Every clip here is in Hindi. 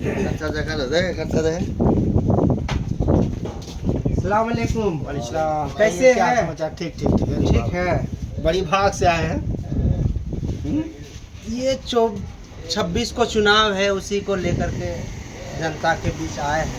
खर्चा जगह दे खर्चा दे। अस्सलाम वालेकुम। वालेकुम। कैसे क्या हैं? समाचार? ठीक ठीक ठीक है। ठीक है। बड़ी भाग से आए हैं। ये 26 को चुनाव है, उसी को लेकर के जनता के बीच आए हैं।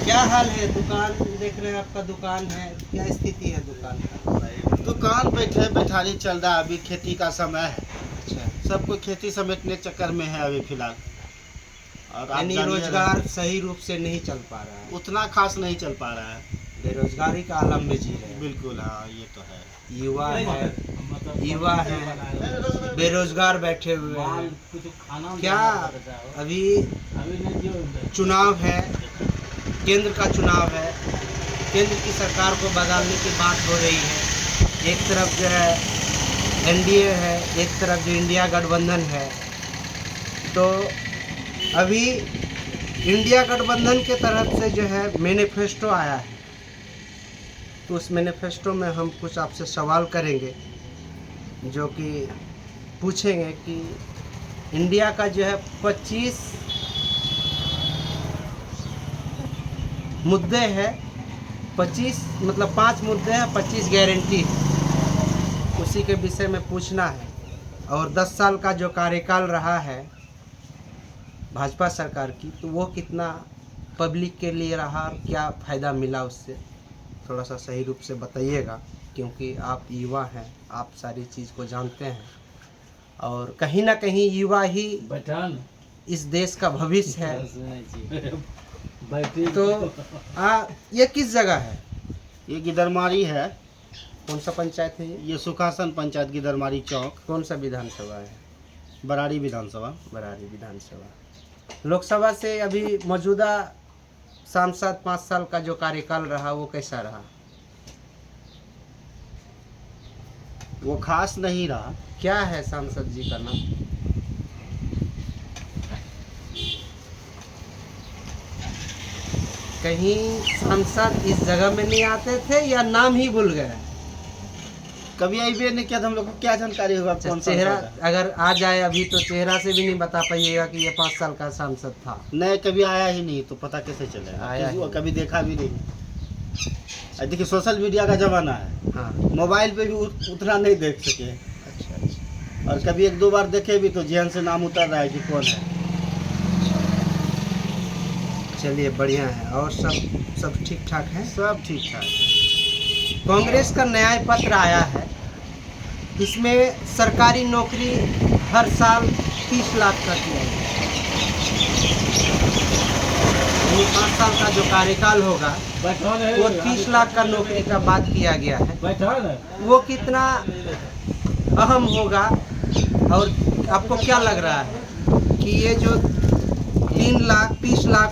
क्या हाल है? दुकान देख रहे हैं, आपका दुकान है, क्या स्थिति है दुकान का? दुकान बैठे बैठारी चल रहा है। अभी खेती का समय है, अच्छा, सबको खेती समेटने चक्कर में है अभी फिलहाल। और आप यानी जानिए रोजगार सही रूप से नहीं चल पा रहा है, उतना खास नहीं चल पा रहा है। बेरोजगारी का आलम में जी रहे हैं। बिल्कुल, हाँ ये तो है। युवा है बेरोजगार बैठे हुए हैं। क्या अभी चुनाव है, केंद्र का चुनाव है, केंद्र की सरकार को बदलने की बात हो रही है। एक तरफ जो है एनडीए है, एक तरफ जो इंडिया गठबंधन है। तो अभी इंडिया गठबंधन के तरफ से जो है मैनिफेस्टो आया है, तो उस मैनिफेस्टो में हम कुछ आपसे सवाल करेंगे, जो कि पूछेंगे कि इंडिया का जो है 25 मुद्दे हैं, 25 मतलब 5 मुद्दे हैं, 25 गारंटी है, उसी के विषय में पूछना है। और 10 साल का जो कार्यकाल रहा है भाजपा सरकार की, तो वो कितना पब्लिक के लिए रहा और क्या फ़ायदा मिला उससे, थोड़ा सा सही रूप से बताइएगा, क्योंकि आप युवा हैं, आप सारी चीज़ को जानते हैं। और कहीं ना कहीं युवा ही इस देश का भविष्य है। तो ये किस जगह है? ये गिदरमारी है। कौन सा पंचायत है ये? ये सुखासन पंचायत गिदरमारी चौक, कौन सा विधानसभा है? बराड़ी विधानसभा। बराड़ी विधानसभा। लोकसभा से अभी मौजूदा सांसद 5 साल का जो कार्यकाल रहा वो कैसा रहा? वो खास नहीं रहा। क्या है सांसद जी का नाम? कहीं सांसद इस जगह में नहीं आते थे या नाम ही भूल गए? कभी आईबे नहीं किया तो हम लोग को क्या जानकारी होगा कौन सा चेहरा सांसद है? अगर आ जाए अभी तो चेहरा से भी नहीं बता पाइएगा कि ये 5 साल का सांसद था। नहीं, कभी आया ही नहीं तो पता कैसे चलेगा? आया ही नहीं। कभी देखा भी नहीं। देखिए, सोशल मीडिया का जमाना है, हाँ, मोबाइल पे भी उतना नहीं देख सके। अच्छा अच्छा। और कभी 1-2 बार देखे भी तो जेहन से नाम उतर रहा है कि कौन है। चलिए बढ़िया है। और सब ठीक ठाक है? सब ठीक ठाक। कांग्रेस का न्याय पत्र आया है, इसमें सरकारी नौकरी हर साल 30 लाख का किया गया। यानी 5 साल का जो कार्यकाल होगा वो 30 लाख का नौकरी का बात किया गया है। वो कितना अहम होगा? और आपको क्या लग रहा है कि ये जो 30 लाख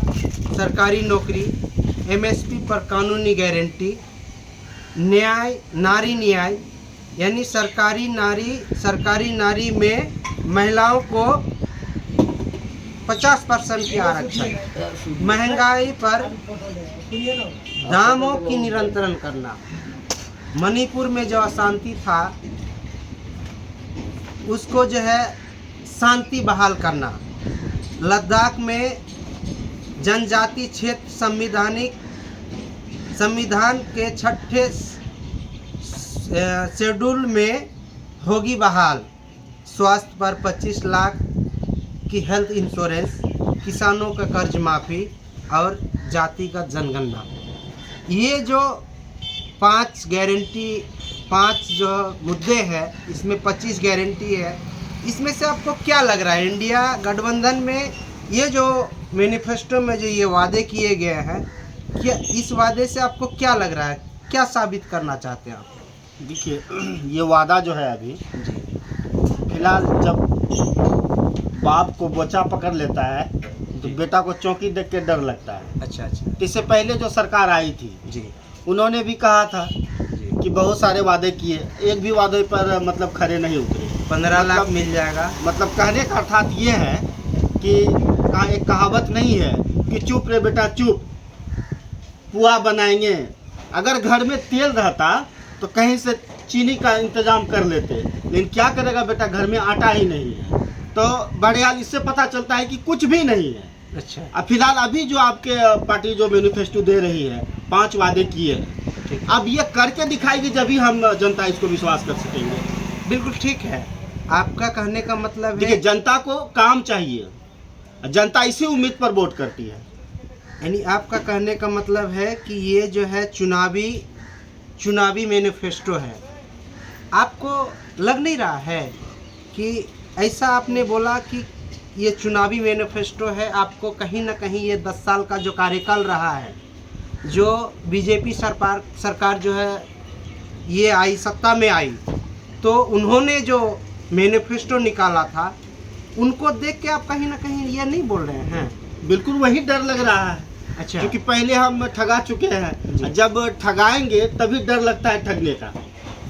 सरकारी नौकरी, एमएसपी पर कानूनी गारंटी, न्याय, नारी न्याय, यानी सरकारी नारी में महिलाओं को 50% की आरक्षण, महंगाई पर दामों की नियंत्रण करना, मणिपुर में जो अशांति था उसको जो है शांति बहाल करना, लद्दाख में जनजाति क्षेत्र संविधान के 6ठे शेड्यूल में होगी बहाल, स्वास्थ्य पर 25 लाख की हेल्थ इंश्योरेंस, किसानों का कर्ज माफ़ी और जातिगत जनगणना। ये जो 5 गारंटी, 5 जो मुद्दे हैं, इसमें 25 गारंटी है। इसमें से आपको क्या लग रहा है इंडिया गठबंधन में ये जो मैनिफेस्टो में जो ये वादे किए गए हैं, क्या इस वादे से आपको क्या लग रहा है, क्या साबित करना चाहते हैं आप? देखिए, ये वादा जो है अभी फिलहाल, जब बाप को बच्चा पकड़ लेता है तो बेटा को चौकी देख के डर लगता है। अच्छा अच्छा। तो इससे पहले जो सरकार आई थी जी उन्होंने भी कहा था जी। कि बहुत सारे वादे किए, एक भी वादे पर मतलब खरे नहीं उतरे। 15 लाख मिल जाएगा। मतलब कहने का अर्थात ये है कि एक कहावत नहीं है कि चुप रे बेटा चुप, पुआ बनाएंगे। अगर घर में तेल रहता तो कहीं से चीनी का इंतजाम कर लेते, लेकिन क्या करेगा बेटा, घर में आटा ही नहीं है। तो बहरहाल इससे पता चलता है कि कुछ भी नहीं है। अच्छा। अब फिलहाल अभी जो आपके पार्टी जो मैनिफेस्टो दे रही है 5 वादे किए हैं, अब ये करके दिखाएगी जब ही हम जनता इसको विश्वास कर सकेंगे। बिल्कुल ठीक है, आपका कहने का मतलब देखिए, है जनता को काम चाहिए, जनता इसी उम्मीद पर वोट करती है। यानी आपका कहने का मतलब है कि ये जो है चुनावी मैनिफेस्टो है। आपको लग नहीं रहा है कि ऐसा आपने बोला कि ये चुनावी मैनिफेस्टो है, आपको कहीं ना कहीं ये 10 साल का जो कार्यकाल रहा है, जो बीजेपी सरकार जो है ये आई, सत्ता में आई, तो उन्होंने जो मैनिफेस्टो निकाला था, उनको देख के आप कहीं ना कहीं ये नहीं बोल रहे हैं? बिल्कुल वही डर लग रहा है। अच्छा। क्योंकि पहले हम ठगा चुके हैं, जब ठगाएंगे तभी डर लगता है ठगने का।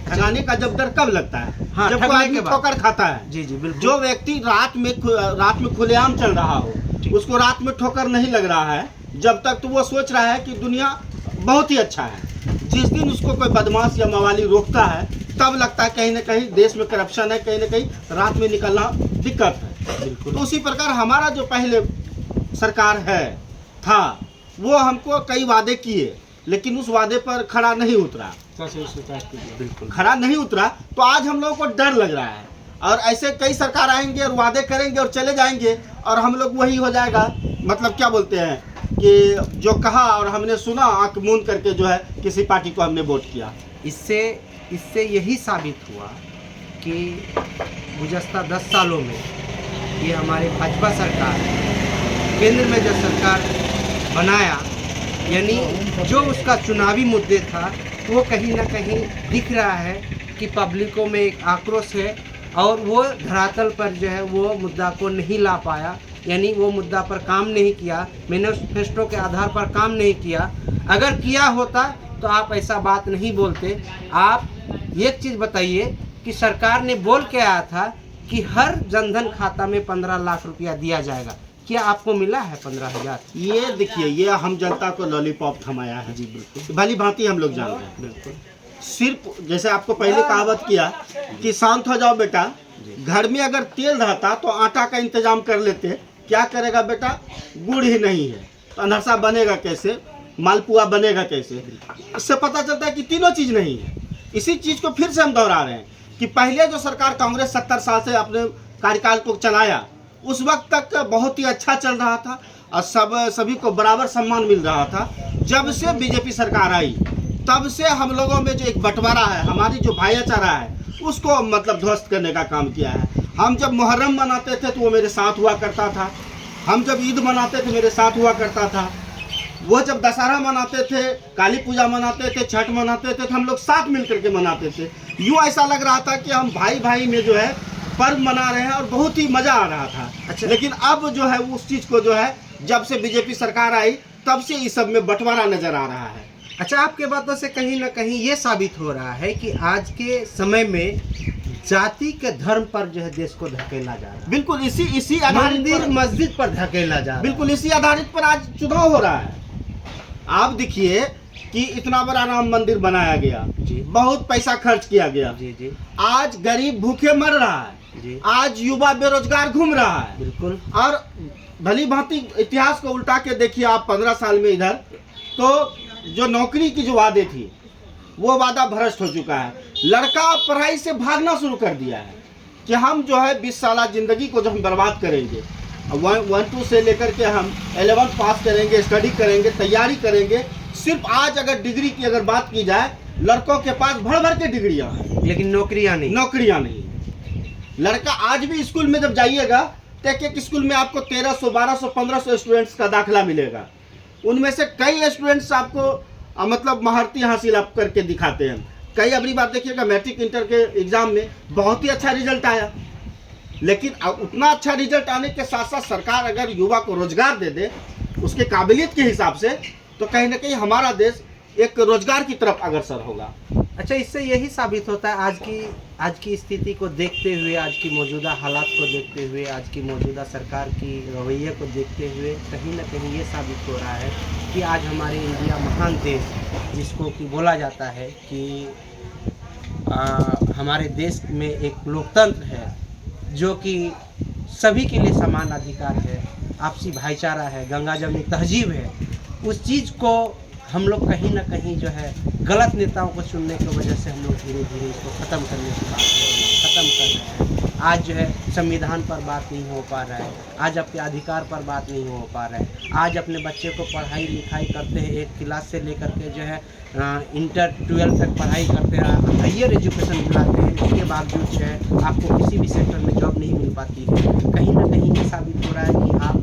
ठगाने का जब डर कब लगता है? हाँ, जब ठगने कोई के आदमी बाद। ठोकर खाता है। जी जी बिल्कुल। जो व्यक्ति रात में खुलेआम चल रहा हो, उसको रात में ठोकर नहीं लग रहा है जब तक, तो वो सोच रहा है कि दुनिया बहुत ही अच्छा है। जिस दिन उसको कोई बदमाश या मवाली रोकता है, तब लगता है कहीं ना कहीं देश में करप्शन है, कहीं ना कहीं रात में निकलना दिक्कत है। बिल्कुल। तो उसी प्रकार हमारा जो पहले सरकार था वो हमको कई वादे किए, लेकिन उस वादे पर खड़ा नहीं उतरा। बिल्कुल खड़ा नहीं उतरा, तो आज हम लोगों को डर लग रहा है। और ऐसे कई सरकार आएंगे और वादे करेंगे और चले जाएंगे, और हम लोग वही हो जाएगा, मतलब क्या बोलते हैं कि जो कहा और हमने सुना, आंख मूंद करके जो है किसी पार्टी को हमने वोट किया। इससे यही साबित हुआ कि गुज़श्ता 10 सालों में ये हमारे भाजपा सरकार, केंद्र में जो सरकार बनाया, यानी जो उसका चुनावी मुद्दे था, वो कहीं ना कहीं दिख रहा है कि पब्लिकों में एक आक्रोश है, और वो धरातल पर जो है वो मुद्दा को नहीं ला पाया, यानी वो मुद्दा पर काम नहीं किया, मैनिफेस्टो के आधार पर काम नहीं किया। अगर किया होता तो आप ऐसा बात नहीं बोलते। आप एक चीज़ बताइए कि सरकार ने बोल के आया था कि हर जनधन खाता में 15 लाख रुपया दिया जाएगा, क्या आपको मिला है 15,000? ये देखिए, ये हम जनता को लॉलीपॉप थमाया है। जी बिल्कुल, भली भांति हम लोग जान रहे हैं। बिल्कुल। सिर्फ जैसे आपको पहले कहावत किया कि शांत हो जाओ बेटा, घर में अगर तेल रहता तो आटा का इंतजाम कर लेते। क्या करेगा बेटा, गुड़ ही नहीं है तो अनरसा बनेगा कैसे, मालपुआ बनेगा कैसे? इससे पता चलता है कि तीनों चीज़ नहीं है। इसी चीज़ को फिर से हम दोहरा रहे हैं कि पहले जो सरकार कांग्रेस 70 साल से अपने कार्यकाल को चलाया, उस वक्त तक बहुत ही अच्छा चल रहा था और सभी को बराबर सम्मान मिल रहा था। जब से बीजेपी सरकार आई, तब से हम लोगों में जो एक बंटवारा है, हमारी जो भाईचारा है, उसको मतलब ध्वस्त करने का काम किया है। हम जब मुहर्रम मनाते थे तो वो मेरे साथ हुआ करता था, हम जब ईद मनाते थे मेरे साथ हुआ करता था, वो जब दशहरा मनाते थे, काली पूजा मनाते थे, छठ मनाते थे, तो हम लोग साथ मिल करके मनाते थे। यूँ ऐसा लग रहा था कि हम भाई भाई में जो है पर्व मना रहे हैं और बहुत ही मज़ा आ रहा था। अच्छा। लेकिन अब जो है उस चीज़ को जो है, जब से बीजेपी सरकार आई तब से इस सब में बंटवारा नज़र आ रहा है। अच्छा, आपके बातों से कहीं ना कहीं ये साबित हो रहा है कि आज के समय में जाति के धर्म पर जो है देश को धकेला जा रहा है। बिल्कुल इसी आधारित मंदिर मस्जिद पर धकेला जा रहा है। बिल्कुल इसी आधारित पर आज चुनाव हो रहा है। आप देखिए कि इतना बड़ा राम मंदिर बनाया गया, जी। बहुत पैसा खर्च किया गया, जी जी आज गरीब भूखे मर रहा है, जी। आज युवा बेरोजगार घूम रहा है। बिल्कुल। और भली भांति इतिहास को उल्टा के देखिए आप 15 साल में इधर, तो जो नौकरी की जो वादे थी वो वादा भ्रष्ट हो चुका है। लड़का पढ़ाई से भागना शुरू कर दिया है कि हम जो है 20 साल जिंदगी को जो हम बर्बाद करेंगे, 1-2 से लेकर के हम 11th पास करेंगे, स्टडी करेंगे, तैयारी करेंगे। सिर्फ आज अगर डिग्री की अगर बात की जाए, लड़कों के पास भर भर के डिग्रियां हैं, लेकिन नौकरियां नहीं। लड़का आज भी स्कूल में जब जाइएगा तो एक स्कूल में आपको 1300, 1200, 1500 स्टूडेंट्स का दाखिला मिलेगा। उनमें से कई स्टूडेंट्स आपको मतलब महारती हासिल आप करके दिखाते हैं। कई अगली बात देखिएगा, मैट्रिक इंटर के एग्ज़ाम में बहुत ही अच्छा रिजल्ट आया, लेकिन उतना अच्छा रिजल्ट आने के साथ साथ सरकार अगर युवा को रोजगार दे दे उसके काबिलियत के हिसाब से, तो कहीं ना कहीं हमारा देश एक रोजगार की तरफ अग्रसर होगा। अच्छा, इससे यही साबित होता है आज की स्थिति को देखते हुए, आज की मौजूदा हालात को देखते हुए, आज की मौजूदा सरकार की रवैये को देखते हुए, कहीं ना कहीं ये साबित हो रहा है कि आज हमारे इंडिया महान देश, जिसको कि बोला जाता है कि हमारे देश में एक लोकतंत्र है, जो कि सभी के लिए समान अधिकार है। आपसी भाईचारा है, गंगा जमनी तहजीब है, उस चीज़ को हम लोग कहीं ना कहीं जो है गलत नेताओं को चुनने की वजह से हम लोग धीरे धीरे इसको ख़त्म करने की बात ख़त्म कर रहे हैं। आज जो है संविधान पर बात नहीं हो पा रहा है, आज अपने अधिकार पर बात नहीं हो पा रहा है। आज अपने बच्चे को पढ़ाई लिखाई करते हैं, एक क्लास से लेकर के जो है इंटर 12 तक पढ़ाई करते हैं, हायर एजुकेशन दिलाते हैं, इसके बावजूद जो है आपको किसी भी सेक्टर में जॉब नहीं मिल पाती है। कहीं ना कहीं ये साबित हो रहा है कि आप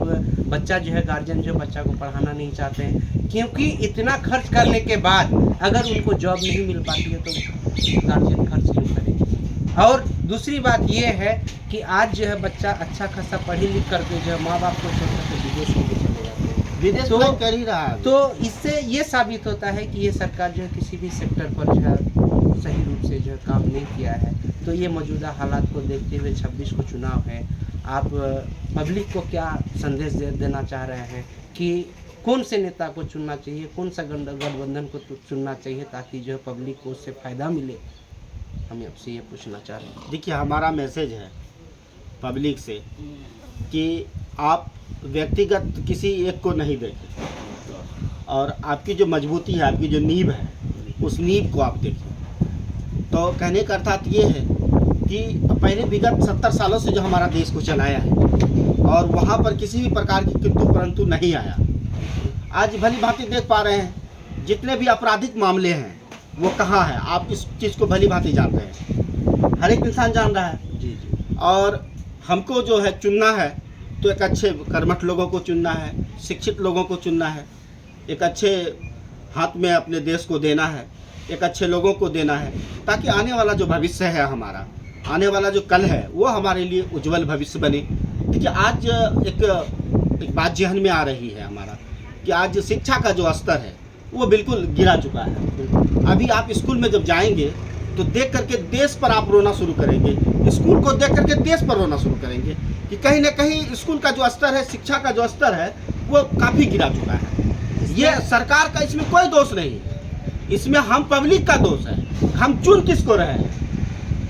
बच्चा जो है गार्जियन जो बच्चा को पढ़ाना नहीं चाहते हैं, क्योंकि इतना खर्च करने के बाद अगर उनको जॉब नहीं मिल पाती है तो गार्जियन खर्च क्यों करेंगे। और दूसरी बात ये है कि आज जो है बच्चा अच्छा खासा पढ़ी लिख करके जो है माँ बाप को छोड़ करके विदेश में चले जाते हैं, विदेश तो में कर ही रहा है। तो इससे ये साबित होता है कि ये सरकार जो है किसी भी सेक्टर पर जो है सही रूप से जो है काम नहीं किया है। तो ये मौजूदा हालात को देखते हुए 26 को चुनाव है, आप पब्लिक को क्या संदेश देना चाह रहे हैं कि कौन से नेता को चुनना चाहिए, कौन सा गठबंधन को चुनना चाहिए ताकि जो है पब्लिक को उससे फ़ायदा मिले, हम आपसे ये पूछना चाह रहे हैं। देखिए, हमारा मैसेज है पब्लिक से कि आप व्यक्तिगत किसी एक को नहीं देखें और आपकी जो मजबूती है, आपकी जो नींव है, उस नींव को आप देखिए। तो कहने का अर्थात ये है कि पहले विगत 70 सालों से जो हमारा देश को चलाया है और वहाँ पर किसी भी प्रकार की किंतु परंतु नहीं आया। आज भली भांति देख पा रहे हैं जितने भी आपराधिक मामले हैं वो कहाँ है, आप इस चीज़ को भली भांति जानते हैं, हर एक इंसान जान रहा है। जी जी। और हमको जो है चुनना है तो एक अच्छे कर्मठ लोगों को चुनना है, शिक्षित लोगों को चुनना है, एक अच्छे हाथ में अपने देश को देना है, एक अच्छे लोगों को देना है, ताकि आने वाला जो भविष्य है हमारा, आने वाला जो कल है वो हमारे लिए उज्जवल भविष्य बने। देखिए, आज एक बात जहन में आ रही है हमारा कि आज शिक्षा का जो स्तर है वो बिल्कुल गिरा चुका है। अभी आप स्कूल में जब जाएंगे तो देख करके देश पर आप रोना शुरू करेंगे, स्कूल को देख करके देश पर रोना शुरू करेंगे कि कहीं ना कहीं स्कूल का जो स्तर है, शिक्षा का जो स्तर है वो काफ़ी गिरा चुका है। ये सरकार का इसमें कोई दोष नहीं है, इसमें हम पब्लिक का दोष है। हम चुन किसको रहे हैं?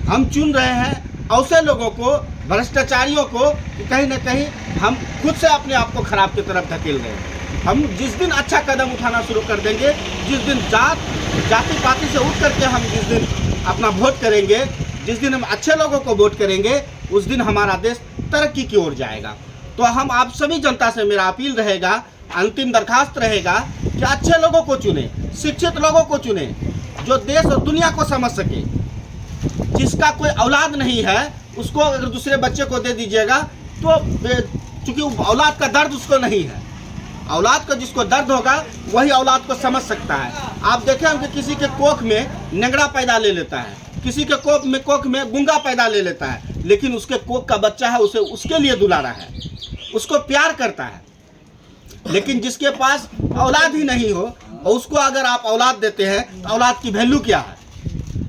हम चुन रहे हैं ऐसे लोगों को, भ्रष्टाचारियों को, कहीं ना कहीं हम खुद से अपने आप को खराब की तरफ धकेल रहे हैं। हम जिस दिन अच्छा कदम उठाना शुरू कर देंगे, जिस दिन जाति पाति से उठ करके हम जिस दिन अपना वोट करेंगे, जिस दिन हम अच्छे लोगों को वोट करेंगे, उस दिन हमारा देश तरक्की की ओर जाएगा। तो हम आप सभी जनता से मेरा अपील रहेगा, अंतिम दरखास्त रहेगा कि अच्छे लोगों को चुने, शिक्षित लोगों को चुने, जो देश और दुनिया को समझ सके। जिसका कोई औलाद नहीं है उसको अगर दूसरे बच्चे को दे दीजिएगा तो चूँकि औलाद का दर्द उसको नहीं है, औलाद का जिसको दर्द होगा वही औलाद को समझ सकता है। आप देखें कि किसी के कोख में नेंगड़ा पैदा ले लेता है, किसी के कोख में गूंगा पैदा ले लेता है, लेकिन उसके कोख का बच्चा है उसे उसके लिए दुलारा है, उसको प्यार करता है। लेकिन जिसके पास औलाद ही नहीं हो और उसको अगर आप औलाद देते हैं तो औलाद की वैल्यू क्या है?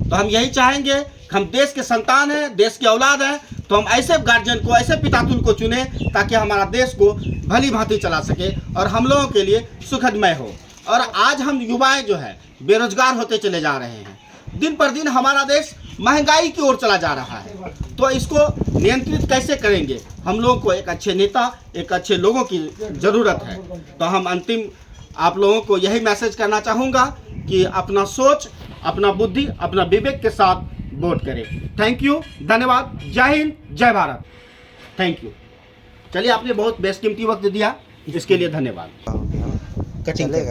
तो हम यही चाहेंगे, हम देश के संतान हैं, देश की औलाद है, तो हम ऐसे गार्जियन को, ऐसे पितातुल को चुने ताकि हमारा देश को भली भांति चला सके और हम लोगों के लिए सुखदमय हो। और आज हम युवाएं जो है बेरोजगार होते चले जा रहे हैं, दिन पर दिन हमारा देश महंगाई की ओर चला जा रहा है, तो इसको नियंत्रित कैसे करेंगे? हम लोगों को एक अच्छे नेता, एक अच्छे लोगों की ज़रूरत है। तो हम अंतिम आप लोगों को यही मैसेज करना चाहूँगा कि अपना सोच, अपना बुद्धि, अपना विवेक के साथ वोट करें। थैंक यू, धन्यवाद, जय हिंद, जय भारत, थैंक यू। चलिए, आपने बहुत बेशकीमती वक्त दिया, इसके लिए धन्यवाद। चलेगा।